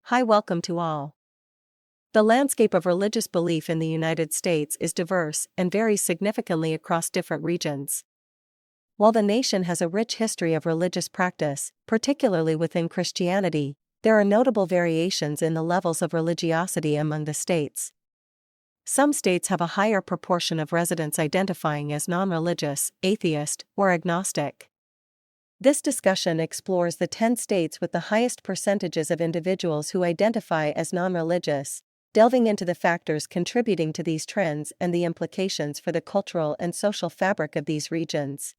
Hi, welcome to all. The landscape of religious belief in the United States is diverse and varies significantly across different regions. While the nation has a rich history of religious practice, particularly within Christianity, there are notable variations in the levels of religiosity among the states. Some states have a higher proportion of residents identifying as non-religious, atheist, or agnostic. This discussion explores the 10 states with the highest percentages of individuals who identify as non-religious, delving into the factors contributing to these trends and the implications for the cultural and social fabric of these regions.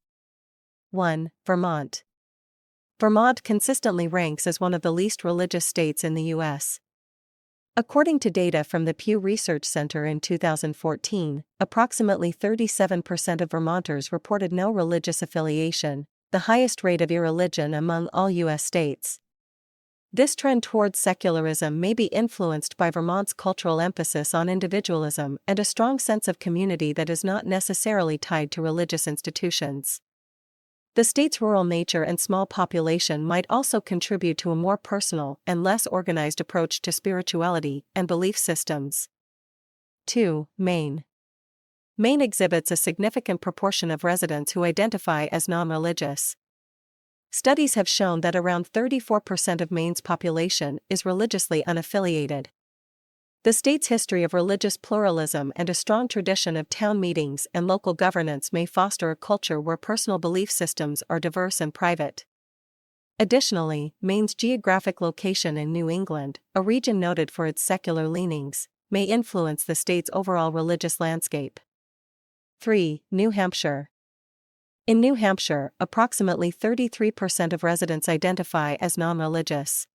1. Vermont. Vermont consistently ranks as one of the least religious states in the U.S. According to data from the Pew Research Center in 2014, approximately 37% of Vermonters reported no religious affiliation, the highest rate of irreligion among all U.S. states. This trend towards secularism may be influenced by Vermont's cultural emphasis on individualism and a strong sense of community that is not necessarily tied to religious institutions. The state's rural nature and small population might also contribute to a more personal and less organized approach to spirituality and belief systems. 2. Maine. Maine exhibits a significant proportion of residents who identify as non-religious. Studies have shown that around 34% of Maine's population is religiously unaffiliated. The state's history of religious pluralism and a strong tradition of town meetings and local governance may foster a culture where personal belief systems are diverse and private. Additionally, Maine's geographic location in New England, a region noted for its secular leanings, may influence the state's overall religious landscape. 3. New Hampshire. In New Hampshire, approximately 33% of residents identify as non-religious.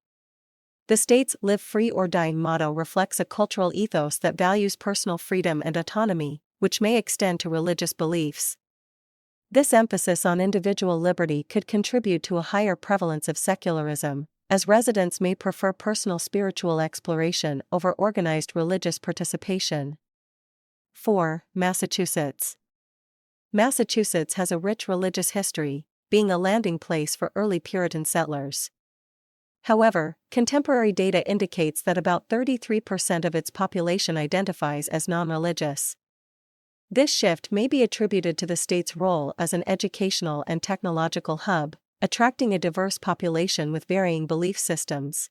The state's "Live Free or Die" motto reflects a cultural ethos that values personal freedom and autonomy, which may extend to religious beliefs. This emphasis on individual liberty could contribute to a higher prevalence of secularism, as residents may prefer personal spiritual exploration over organized religious participation. 4. Massachusetts. Massachusetts has a rich religious history, being a landing place for early Puritan settlers. However, contemporary data indicates that about 33% of its population identifies as non-religious. This shift may be attributed to the state's role as an educational and technological hub, attracting a diverse population with varying belief systems.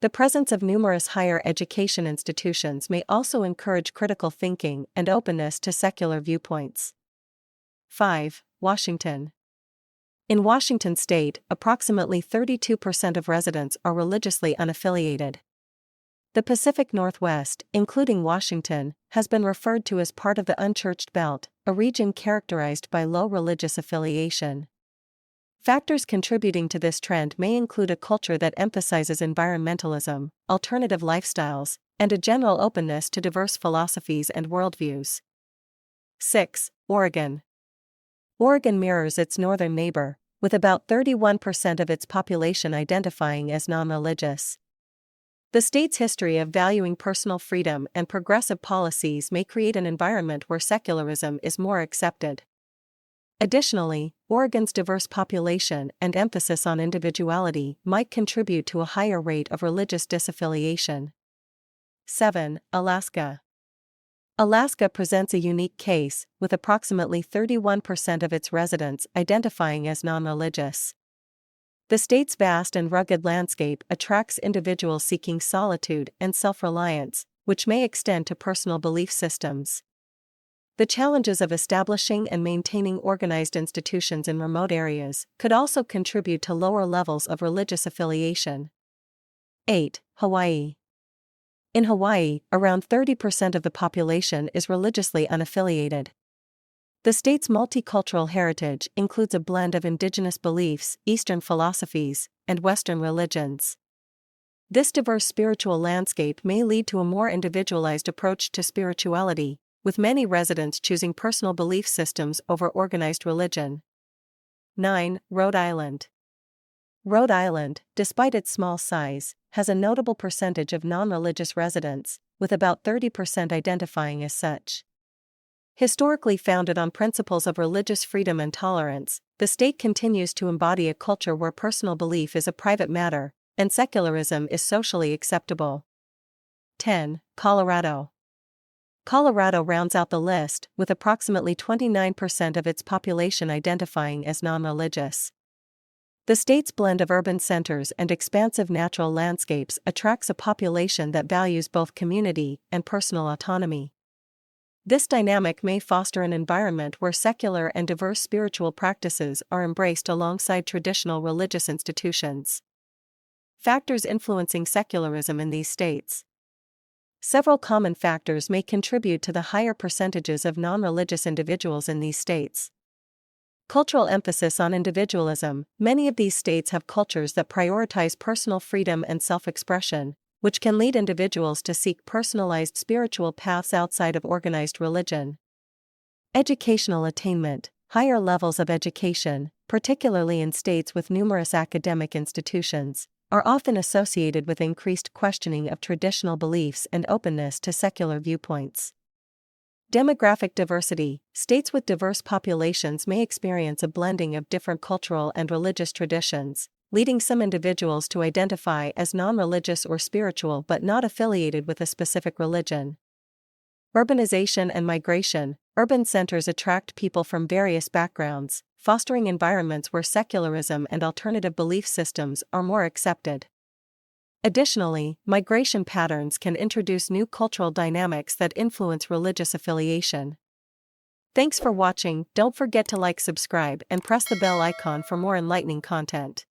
The presence of numerous higher education institutions may also encourage critical thinking and openness to secular viewpoints. 5. Washington. In Washington state, approximately 32% of residents are religiously unaffiliated. The Pacific Northwest, including Washington, has been referred to as part of the unchurched belt, a region characterized by low religious affiliation. Factors contributing to this trend may include a culture that emphasizes environmentalism, alternative lifestyles, and a general openness to diverse philosophies and worldviews. 6. Oregon. Oregon mirrors its northern neighbor, with about 31% of its population identifying as non-religious. The state's history of valuing personal freedom and progressive policies may create an environment where secularism is more accepted. Additionally, Oregon's diverse population and emphasis on individuality might contribute to a higher rate of religious disaffiliation. 7. Alaska. Alaska presents a unique case, with approximately 31% of its residents identifying as non-religious. The state's vast and rugged landscape attracts individuals seeking solitude and self-reliance, which may extend to personal belief systems. The challenges of establishing and maintaining organized institutions in remote areas could also contribute to lower levels of religious affiliation. 8. Hawaii. In Hawaii, around 30% of the population is religiously unaffiliated. The state's multicultural heritage includes a blend of indigenous beliefs, Eastern philosophies, and Western religions. This diverse spiritual landscape may lead to a more individualized approach to spirituality, with many residents choosing personal belief systems over organized religion. 9. Rhode Island. Rhode Island, despite its small size, has a notable percentage of non-religious residents, with about 30% identifying as such. Historically founded on principles of religious freedom and tolerance, the state continues to embody a culture where personal belief is a private matter, and secularism is socially acceptable. 10. Colorado. Colorado rounds out the list, with approximately 29% of its population identifying as non-religious. The state's blend of urban centers and expansive natural landscapes attracts a population that values both community and personal autonomy. This dynamic may foster an environment where secular and diverse spiritual practices are embraced alongside traditional religious institutions. Factors influencing secularism in these states. Several common factors may contribute to the higher percentages of non-religious individuals in these states. Cultural emphasis on individualism. Many of these states have cultures that prioritize personal freedom and self-expression, which can lead individuals to seek personalized spiritual paths outside of organized religion. Educational attainment. Higher levels of education, particularly in states with numerous academic institutions, are often associated with increased questioning of traditional beliefs and openness to secular viewpoints. Demographic diversity. States with diverse populations may experience a blending of different cultural and religious traditions, leading some individuals to identify as non-religious or spiritual but not affiliated with a specific religion. Urbanization and migration. Urban centers attract people from various backgrounds, fostering environments where secularism and alternative belief systems are more accepted. Additionally, migration patterns can introduce new cultural dynamics that influence religious affiliation. Thanks for watching. Don't forget to like, subscribe, and press the bell icon for more enlightening content.